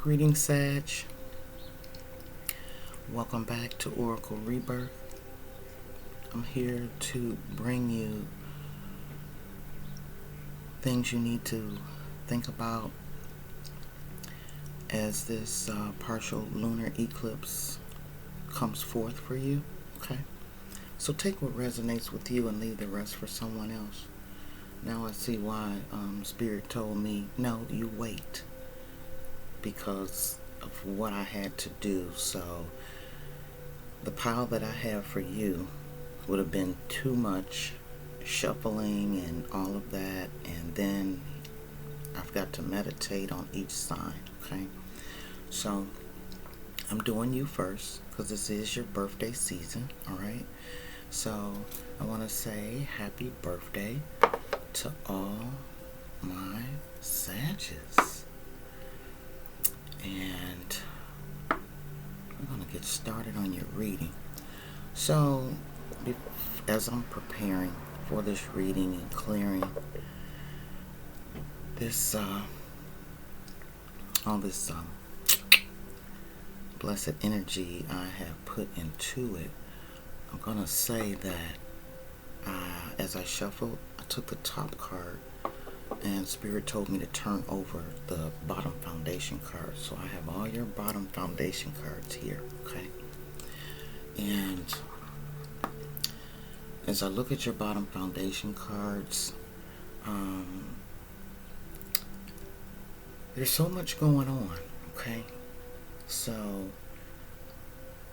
Greetings, Sag. Welcome back to Oracle Rebirth. I'm here to bring you things you need to think about as this partial lunar eclipse comes forth for you. Okay? So take what resonates with you and leave the rest for someone else. Now I see why Spirit told me, no, you wait, because of what I had to do. So the pile that I have for you would have been too much shuffling and all of that, and then I've got to meditate on each sign. Okay, so I'm doing you first because this is your birthday season. All right, so I want to say happy birthday to all my Sages, and I'm going to get started on your reading. So as I'm preparing for this reading and clearing this all this blessed energy I have put into it, I'm going to say that as I shuffled, I took the top card and Spirit told me to turn over the bottom foundation cards. So I have all your bottom foundation cards here, okay? And as I look at your bottom foundation cards, there's so much going on, okay? So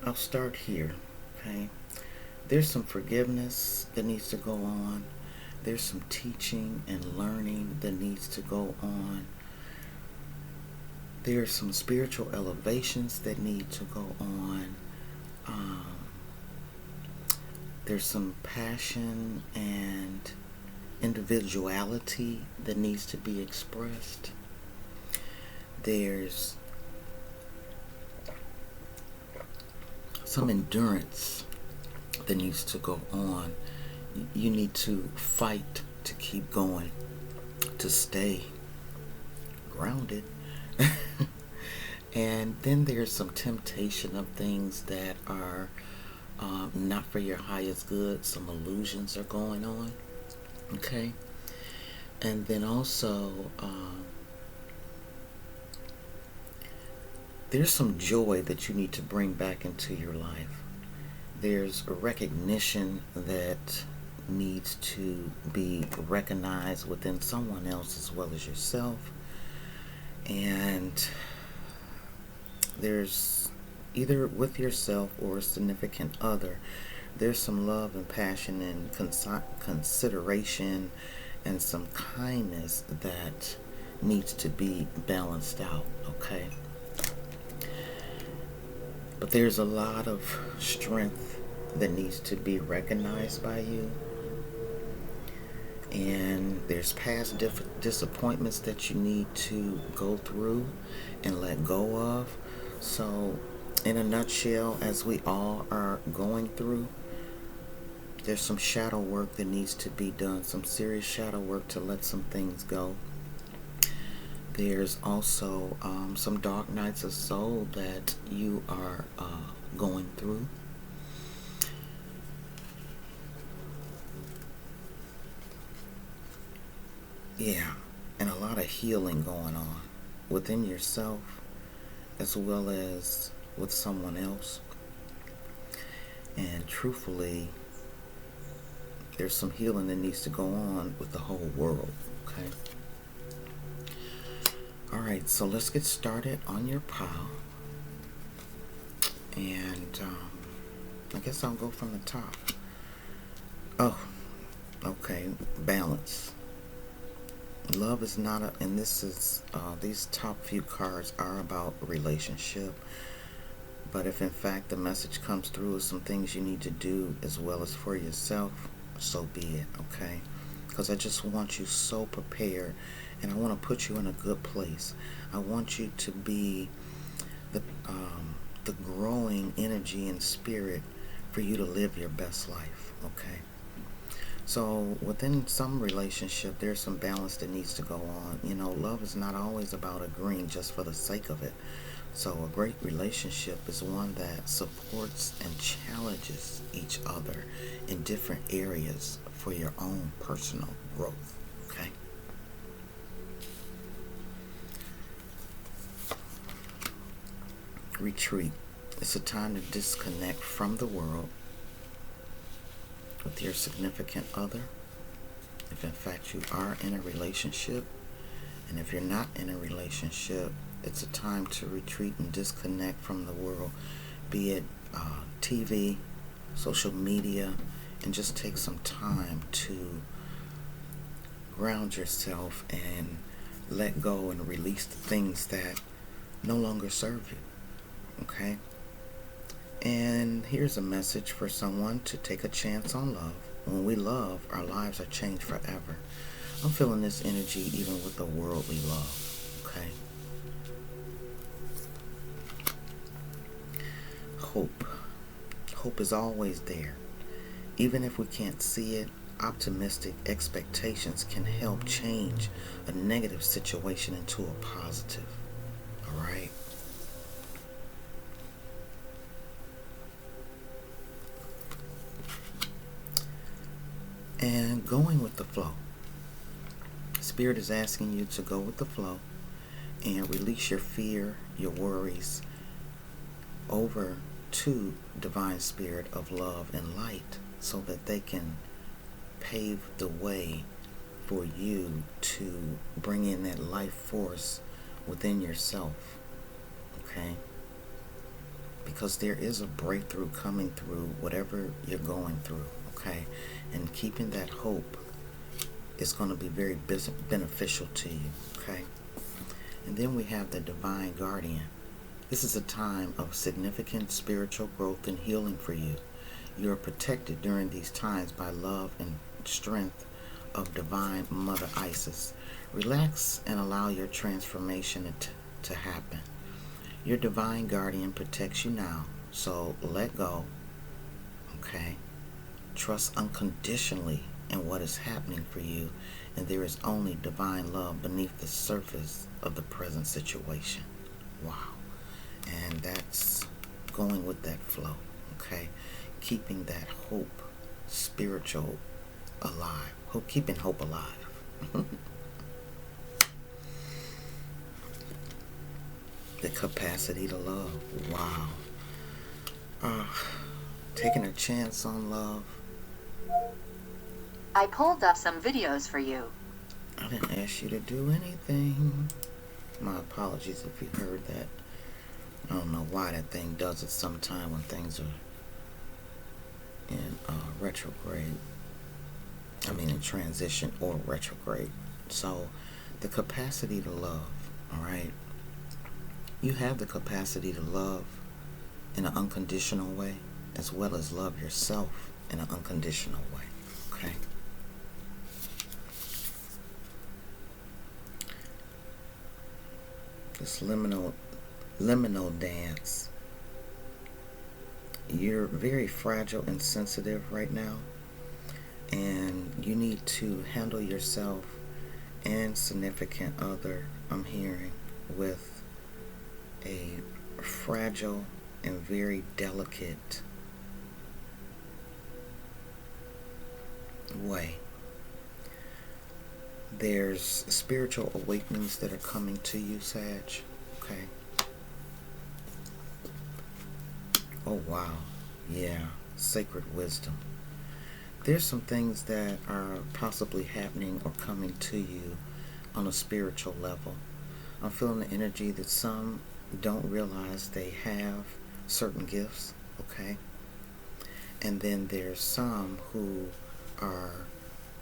I'll start here, okay? There's some forgiveness that needs to go on. There's some teaching and learning that needs to go on. There's some spiritual elevations that need to go on. There's some passion and individuality that needs to be expressed. There's some endurance that needs to go on. You need to fight to keep going, to stay grounded. And then there's some temptation of things that are not for your highest good. Some illusions are going on, okay? And then also there's some joy that you need to bring back into your life. There's a recognition that needs to be recognized within someone else as well as yourself. And there's either with yourself or a significant other, there's some love and passion and consideration and some kindness that needs to be balanced out, okay? But there's a lot of strength that needs to be recognized by you. And there's past disappointments that you need to go through and let go of. So in a nutshell, as we all are going through, there's some shadow work that needs to be done, some serious shadow work to let some things go. There's also some dark nights of soul that you are going through. Yeah, and a lot of healing going on within yourself as well as with someone else. And truthfully, there's some healing that needs to go on with the whole world, okay? Alright, so let's get started on your pile. And I guess I'll go from the top. Oh, okay, balance. Love is not a, and this is, these top few cards are about relationship. But if in fact the message comes through with some things you need to do as well as for yourself, so be it, okay? Because I just want you so prepared, and I want to put you in a good place. I want you to be the growing energy and spirit for you to live your best life, okay? So within some relationship, there's some balance that needs to go on. You know, love is not always about agreeing just for the sake of it. So a great relationship is one that supports and challenges each other in different areas for your own personal growth. Okay? Retreat. It's a time to disconnect from the world with your significant other. If in fact you are in a relationship, and if you're not in a relationship, it's a time to retreat and disconnect from the world, be it TV, social media, and just take some time to ground yourself and let go and release the things that no longer serve you. Okay? And here's a message for someone to take a chance on love. When we love, our lives are changed forever. I'm feeling this energy even with the worldly love. Okay? Hope. Hope is always there. Even if we can't see it, optimistic expectations can help change a negative situation into a positive. Alright? And going with the flow. Spirit is asking you to go with the flow and release your fear, your worries over to Divine Spirit of love and light so that they can pave the way for you to bring in that life force within yourself. Okay? Because there is a breakthrough coming through whatever you're going through. Okay? And keeping that hope is going to be very beneficial to you. Okay? And then we have the Divine Guardian. This is a time of significant spiritual growth and healing for you. You are protected during these times by love and strength of Divine Mother Isis. Relax and allow your transformation to happen. Your Divine Guardian protects you now, so let go. Okay? Trust unconditionally in what is happening for you, and there is only divine love beneath the surface of the present situation. Wow. And that's going with that flow, okay? Keeping that hope, spiritual, alive. Keeping hope alive. The capacity to love. Wow. Taking a chance on love. I pulled up some videos for you. I didn't ask you to do anything. My apologies if you heard that. I don't know why that thing does it sometime when things are in retrograde. I mean in transition or retrograde. So, the capacity to love, alright? You have the capacity to love in an unconditional way, as well as love yourself in an unconditional way, okay? This liminal dance. You're very fragile and sensitive right now, and you need to handle yourself and significant other, I'm hearing, with a fragile and very delicate way. There's spiritual awakenings that are coming to you, Sag. Okay. Oh, wow. Yeah. Sacred wisdom. There's some things that are possibly happening or coming to you on a spiritual level. I'm feeling the energy that some don't realize they have certain gifts, okay? And then there's some who are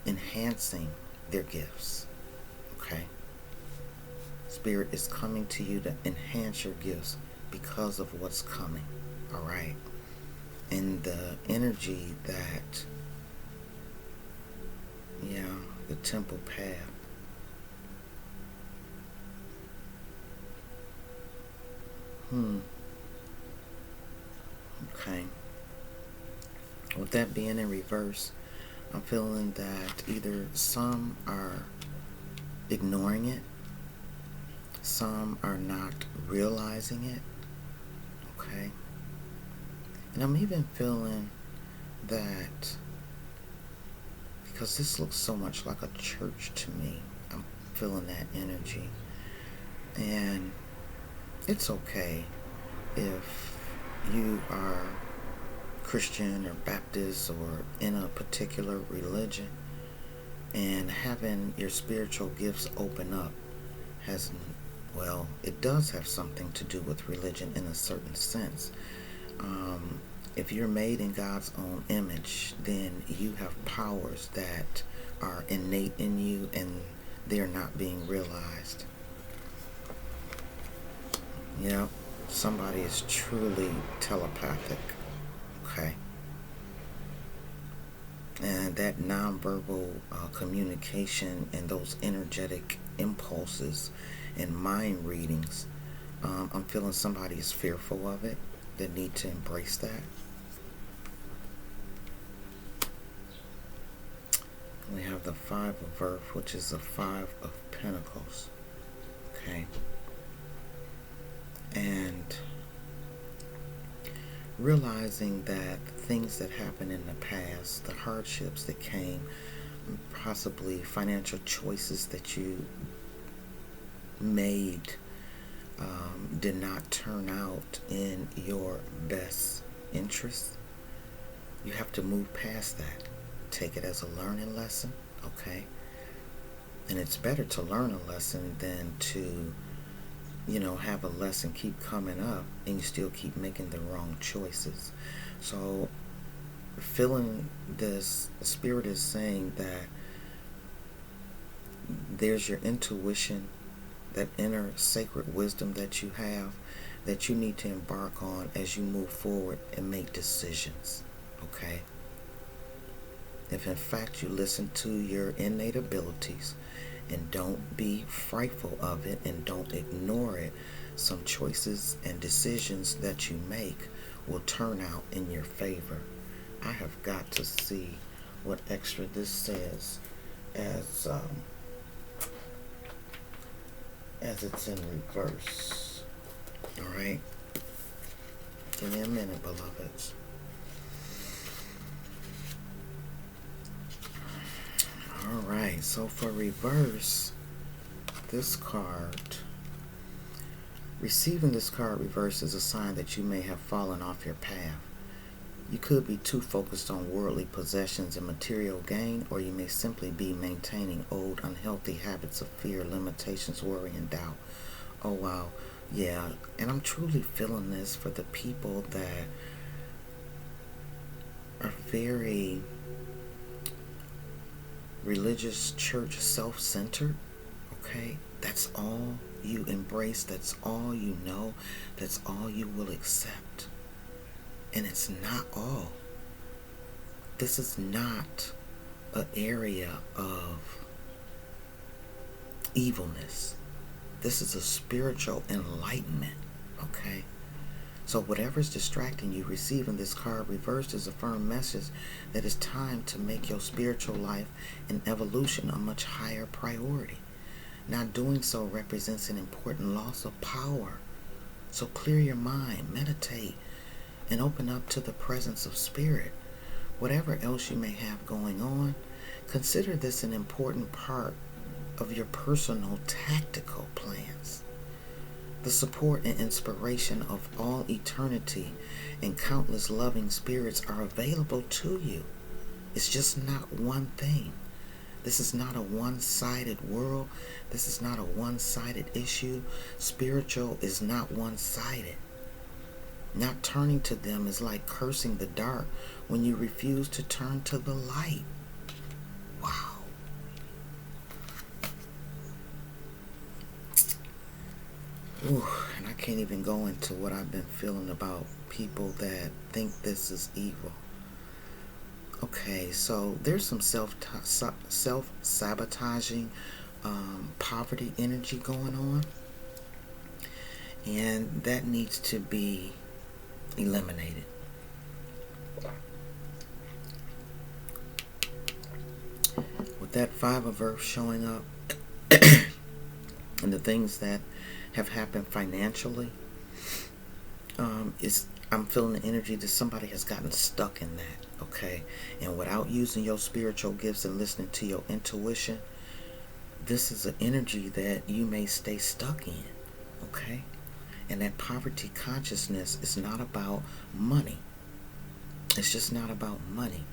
enhancing their gifts, okay? Spirit is coming to you to enhance your gifts because of what's coming, all right? And the energy that, yeah, the temple path. Okay. With that being in reverse, I'm feeling that either some are ignoring it, some are not realizing it, okay? And I'm even feeling that, because this looks so much like a church to me, I'm feeling that energy. And it's okay if you are Christian or Baptist or in a particular religion, and having your spiritual gifts open up has, well, it does have something to do with religion in a certain sense. If you're made in God's own image, then you have powers that are innate in you and they're not being realized. Yeah, somebody is truly telepathic, okay? And that nonverbal communication and those energetic impulses and mind readings, I'm feeling somebody is fearful of it. They need to embrace that. We have the Five of Earth, which is the Five of Pentacles, okay? And realizing that things that happened in the past, the hardships that came, possibly financial choices that you made, did not turn out in your best interest. You have to move past that. Take it as a learning lesson, okay? And it's better to learn a lesson than to, have a lesson keep coming up and you still keep making the wrong choices. So, feeling this, the Spirit is saying that there's your intuition, that inner sacred wisdom that you have, that you need to embark on as you move forward and make decisions, okay? If in fact you listen to your innate abilities and don't be frightful of it and don't ignore it, some choices and decisions that you make will turn out in your favor. I have got to see what extra this says as it's in reverse. Alright? Give me a minute, beloveds. Alright, so for reverse, this card, receiving this card reverse is a sign that you may have fallen off your path. You could be too focused on worldly possessions and material gain, or you may simply be maintaining old unhealthy habits of fear, limitations, worry, and doubt. Oh wow, yeah, and I'm truly feeling this for the people that are very religious, church, self-centered, okay? That's all you embrace, that's all you know, that's all you will accept. And it's not all. This is not an area of evilness. This is a spiritual enlightenment, okay? So whatever's distracting you, receiving this card reversed is a firm message that it's time to make your spiritual life and evolution a much higher priority. Not doing so represents an important loss of power. So clear your mind, meditate, and open up to the presence of spirit. Whatever else you may have going on, consider this an important part of your personal tactical plans. The support and inspiration of all eternity and countless loving spirits are available to you. It's just not one thing. This is not a one-sided world. This is not a one-sided issue. Spiritual is not one-sided. Not turning to them is like cursing the dark when you refuse to turn to the light. Wow. Ooh, and I can't even go into what I've been feeling about people that think this is evil. Okay, so there's some self-sabotaging poverty energy going on, and that needs to be eliminated. with that Five of Earth showing up and the things that have happened financially, I'm feeling the energy that somebody has gotten stuck in that, okay? And without using your spiritual gifts and listening to your intuition, this is an energy that you may stay stuck in, okay? And that poverty consciousness is not about money. It's just not about money.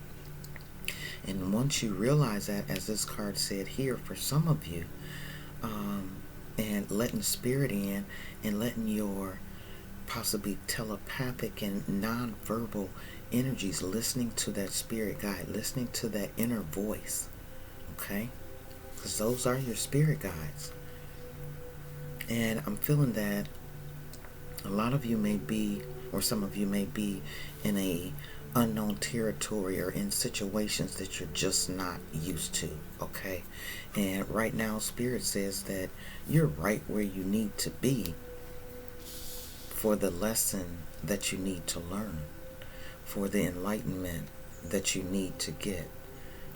And once you realize that, as this card said here, for some of you, and letting spirit in and letting your possibly telepathic and non-verbal energies, listening to that spirit guide, listening to that inner voice, okay? Because those are your spirit guides. And I'm feeling that a lot of you may be, or some of you may be, in a unknown territory or in situations that you're just not used to, okay? And right now, Spirit says that you're right where you need to be for the lesson that you need to learn, for the enlightenment that you need to get,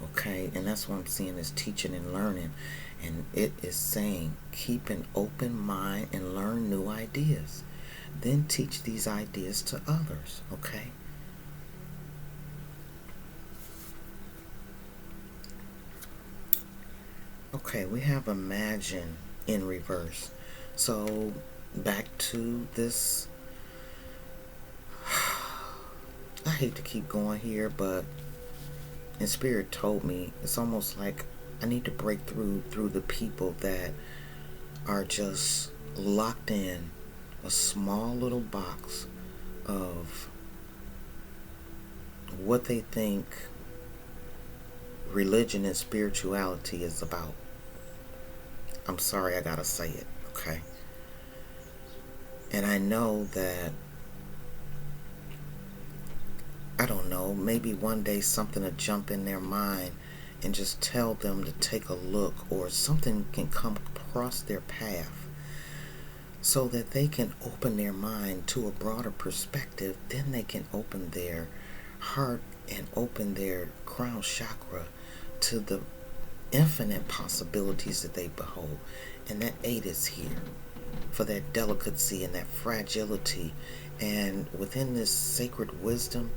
okay? And that's what I'm seeing is teaching and learning. And it is saying, keep an open mind and learn new ideas. Then teach these ideas to others, okay? Okay, we have Imagine in reverse. So, back to this. I hate to keep going here, but in Spirit told me, it's almost like I need to break through the people that are just locked in a small little box of what they think religion and spirituality is about. I'm sorry, I gotta say it, okay? And I know that, I don't know, maybe one day something will jump in their mind and just tell them to take a look, or something can come across their path so that they can open their mind to a broader perspective. Then they can open their heart and open their crown chakra to the infinite possibilities that they behold. And that 8 is here for that delicacy and that fragility. And within this sacred wisdom,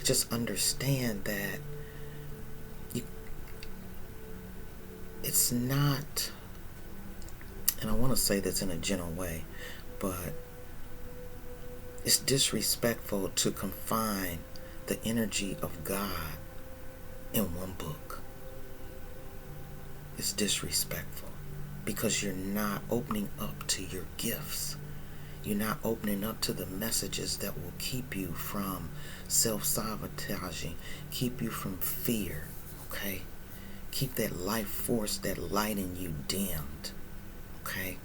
just understand that it's not, and I want to say this in a gentle way, but it's disrespectful to confine the energy of God in one book. It's disrespectful because you're not opening up to your gifts. You're not opening up to the messages that will keep you from self-sabotaging, keep you from fear, okay? Keep that life force, that light in you dimmed, okay?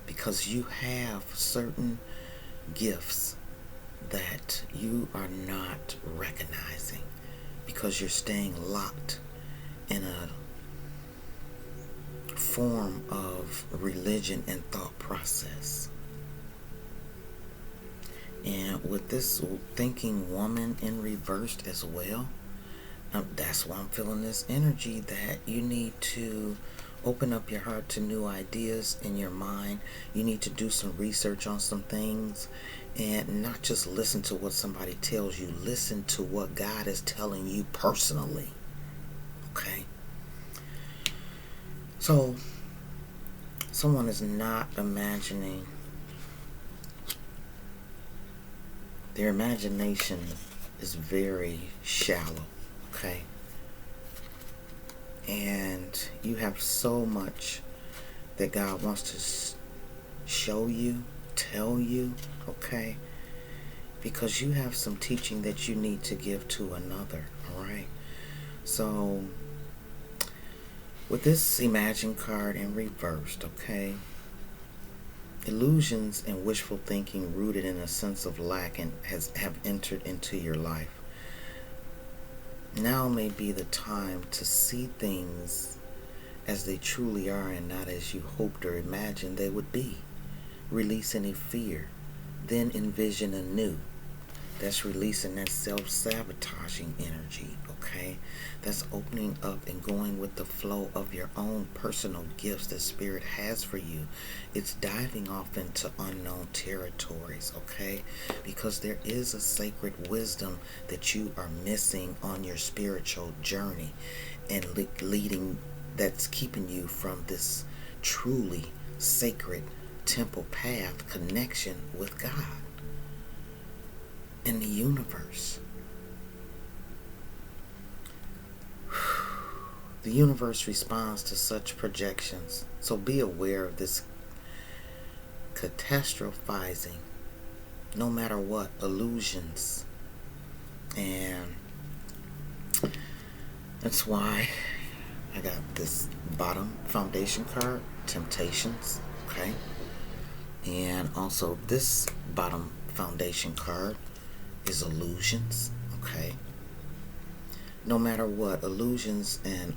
Because you have certain gifts that you are not recognizing because you're staying locked in a form of religion and thought process. And with this thinking woman in reversed as well, that's why I'm feeling this energy that you need to open up your heart to new ideas in your mind. You need to do some research on some things and not just listen to what somebody tells you. Listen to what God is telling you personally. Okay? So, someone is not imagining. Their imagination is very shallow. Okay? And you have so much that God wants to show you, tell you, okay? Because you have some teaching that you need to give to another, alright? So, with this Imagine card in reversed, okay? Illusions and wishful thinking rooted in a sense of lack and have entered into your life. Now may be the time to see things as they truly are and not as you hoped or imagined they would be. Release any fear, then envision anew. That's releasing that self-sabotaging energy, okay? That's opening up and going with the flow of your own personal gifts that Spirit has for you. It's diving off into unknown territories, okay? Because there is a sacred wisdom that you are missing on your spiritual journey and leading, that's keeping you from this truly sacred temple path connection with God in the universe. The universe responds to such projections, so be aware of this catastrophizing, no matter what, illusions. And that's why I got this bottom foundation card, Temptations, okay? And also this bottom foundation card is Illusions, okay? No matter what, illusions and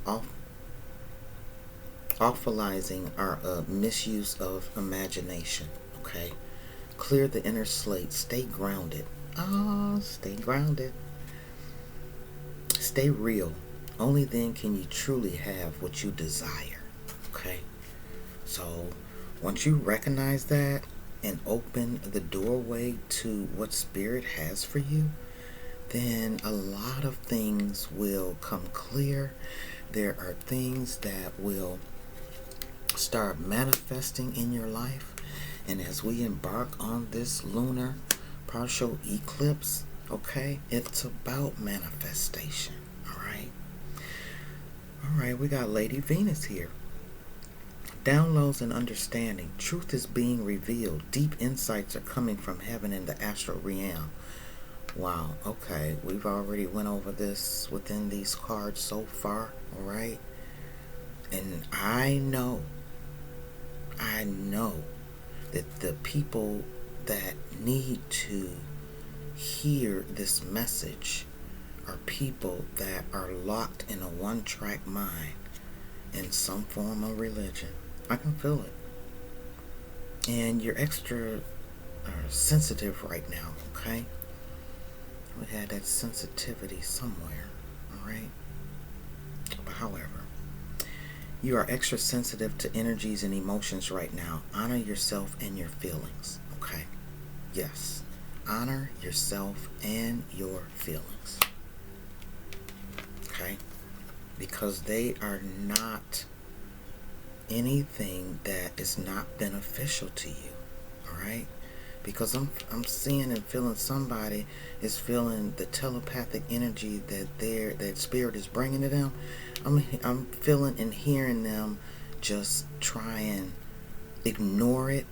awfulizing are a misuse of imagination, okay? Clear the inner slate. Stay grounded. Stay grounded. Stay real. Only then can you truly have what you desire, okay? So once you recognize that and open the doorway to what Spirit has for you, then a lot of things will come clear. There are things that will start manifesting in your life. And as we embark on this lunar partial eclipse, okay, it's about manifestation. All right, we got Lady Venus here. Downloads and understanding. Truth is being revealed. Deep insights are coming from heaven in the astral realm. Wow, okay, we've already went over this within these cards so far, all right? And I know that the people that need to hear this message are people that are locked in a one-track mind in some form of religion. I can feel it. And you're extra sensitive right now, okay? We had that sensitivity somewhere, alright? But however, you are extra sensitive to energies and emotions right now. Honor yourself and your feelings, okay? Yes, honor yourself and your feelings, okay? Because they are not anything that is not beneficial to you, alright? Because I'm seeing and feeling somebody is feeling the telepathic energy that Spirit is bringing to them. I'm feeling and hearing them just try and ignore it,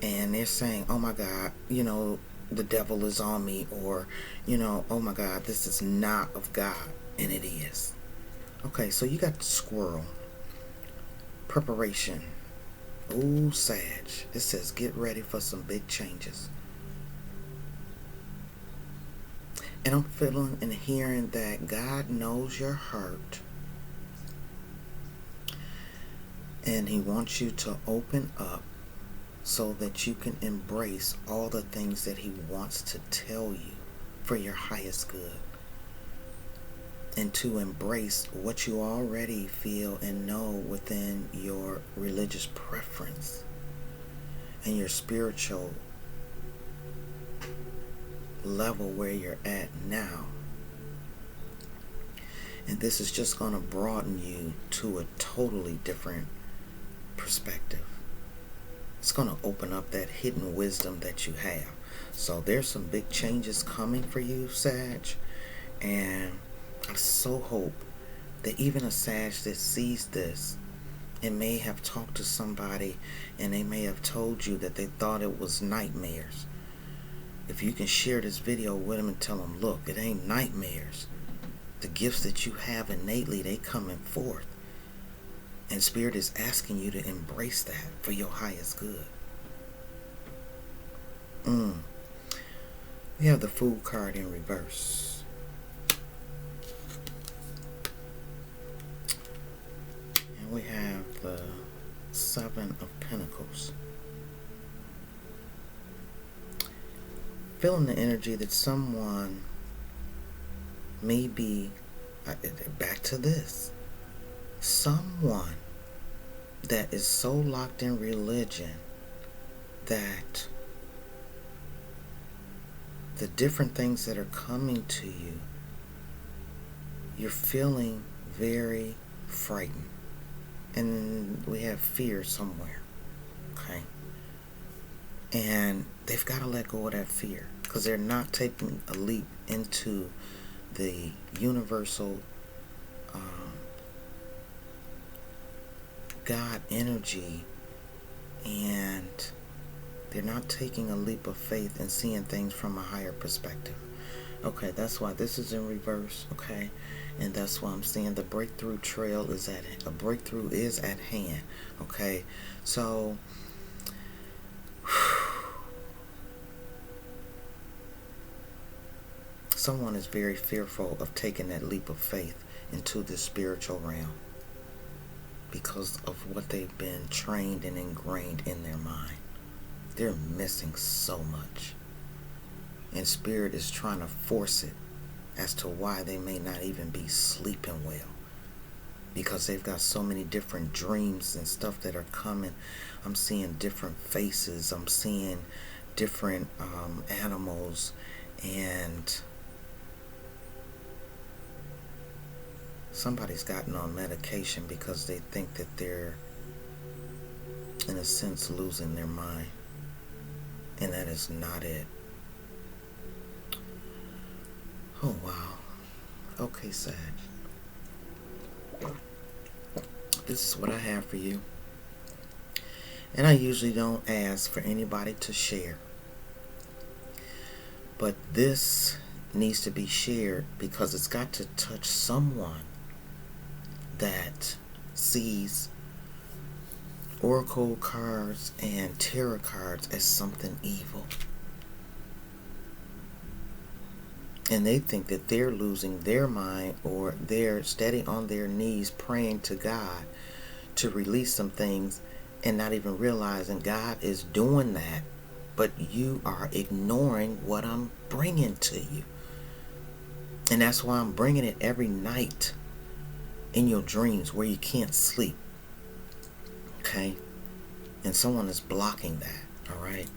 and they're saying, oh my God, the devil is on me, or oh my God, this is not of God, and it is. Okay, so you got the squirrel. Preparation. Ooh, Sag. It says get ready for some big changes. And I'm feeling and hearing that God knows your heart. And He wants you to open up so that you can embrace all the things that He wants to tell you for your highest good. And to embrace what you already feel and know within your religious preference and your spiritual level where you're at now. And this is just going to broaden you to a totally different perspective. It's going to open up that hidden wisdom that you have. So there's some big changes coming for you, Sag. And I so hope that even a Sag that sees this and may have talked to somebody and they may have told you that they thought it was nightmares. If you can share this video with them and tell them, look, it ain't nightmares. The gifts that you have innately, they coming forth. And Spirit is asking you to embrace that for your highest good. We have the Fool card in reverse. We have the Seven of Pentacles. feeling the energy that someone may be, back to this, someone that is so locked in religion that the different things that are coming to you, you're feeling very frightened. And we have fear somewhere, okay? And they've got to let go of that fear because they're not taking a leap into the universal God energy, and they're not taking a leap of faith and seeing things from a higher perspective. Okay, that's why this is in reverse, okay? And that's why I'm saying the breakthrough trail is a breakthrough is at hand, okay? So someone is very fearful of taking that leap of faith into the spiritual realm because of what they've been trained and ingrained in their mind. They're missing so much. And Spirit is trying to force it as to why they may not even be sleeping well. Because they've got so many different dreams and stuff that are coming. I'm seeing different faces. I'm seeing different animals. And somebody's gotten on medication because they think that they're, in a sense, losing their mind. And that is not it. Oh, wow. Okay, Sag. This is what I have for you. And I usually don't ask for anybody to share. But this needs to be shared because it's got to touch someone that sees oracle cards and tarot cards as something evil. And they think that they're losing their mind, or they're steady on their knees praying to God to release some things and not even realizing God is doing that, but you are ignoring what I'm bringing to you. And that's why I'm bringing it every night in your dreams where you can't sleep. Okay? And someone is blocking that. All right?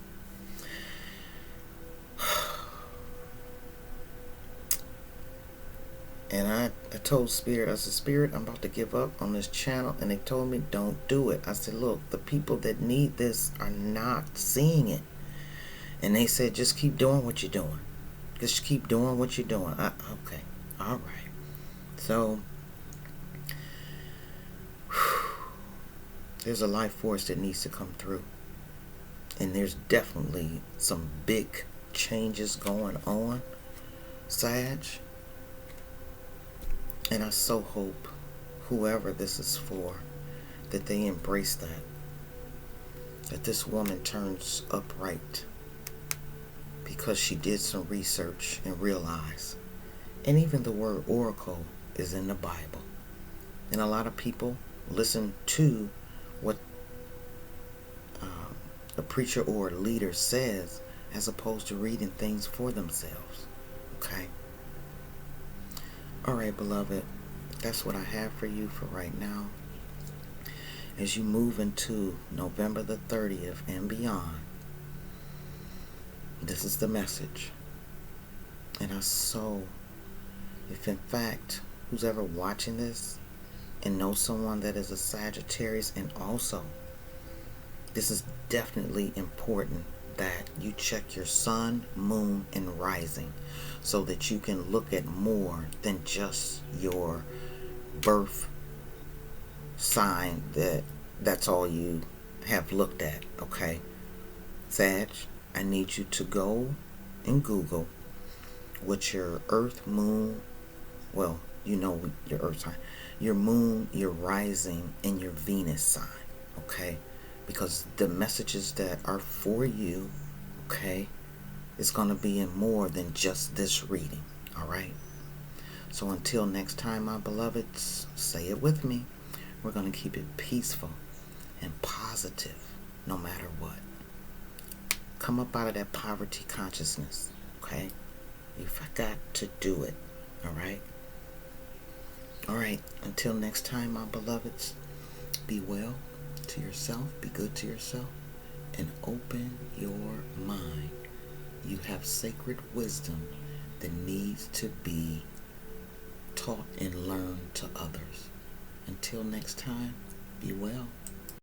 And I told Spirit, I said, Spirit, I'm about to give up on this channel. And they told me, don't do it. I said, look, the people that need this are not seeing it. And they said, just keep doing what you're doing. Just keep doing what you're doing. Okay. All right. So, there's a life force that needs to come through. And there's definitely some big changes going on, Sag. And I so hope whoever this is for, that they embrace that. That this woman turns upright because she did some research and realized. And even the word oracle is in the Bible. And a lot of people listen to what a preacher or a leader says as opposed to reading things for themselves. Okay? Alright, beloved, that's what I have for you for right now. As you move into November the 30th and beyond, this is the message. And if in fact, who's ever watching this and knows someone that is a Sagittarius, and also, this is definitely important that you check your sun, moon, and rising so that you can look at more than just your birth sign. That's all you have looked at, okay? Sag, I need you to go and Google what your earth, moon, well, you know your earth sign, your moon, your rising, and your Venus sign, okay? Because the messages that are for you, okay, is going to be in more than just this reading, all right? So until next time, my beloveds, say it with me. We're going to keep it peaceful and positive no matter what. Come up out of that poverty consciousness, okay? If I got to do it, all right? All right, until next time, my beloveds, be well to yourself, be good to yourself, and open your mind. You have sacred wisdom that needs to be taught and learned to others. Until next time, be well.